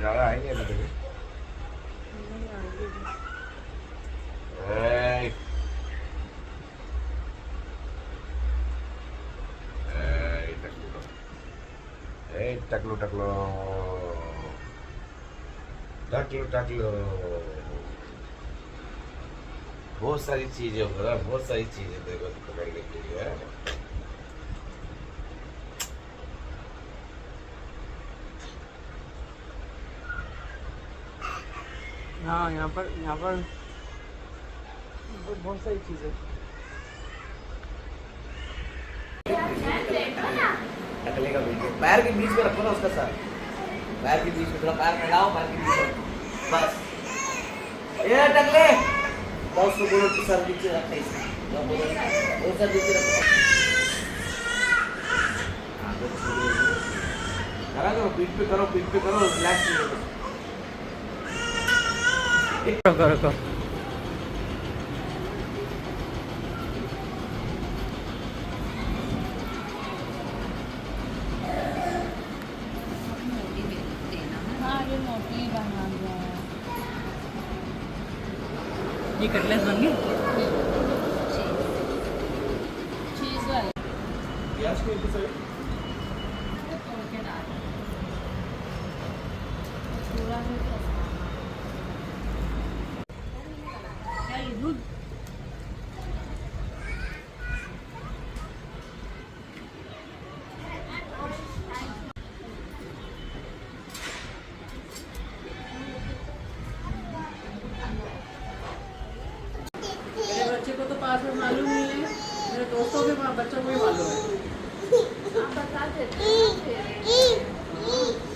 ज़्यादा आएंगे ना तेरे टकलो टकलो टकलो टकलो। बहुत सारी चीजें होगा, बहुत सारी चीजें तेरे को पकड़ने के लिए है। हाँ यहाँ पर बहुत सारी चीज़ें। टकले का बीच पैर के बीच में रखो ना उसका सर, पैर के बीच में थोड़ा पैर फैलाओ, पैर के बीच में बस। ये टकले बहुत सो बोलो कि सर नीचे रखते हैं, ना बोलो वो सर नीचे रखो। करो पीठ पे करो, पीठ पे करो, रिलैक्स करो। करो ये कटलेट्स बन गए। चीज वाले प्याज को इधर से तोड़ के डाल पूरा है। क्या ये दूध बच्चे को तो पास में मालूम नहीं है, मेरे दोस्तों के बच्चों को भी मालूम है। आप बता देते हैं।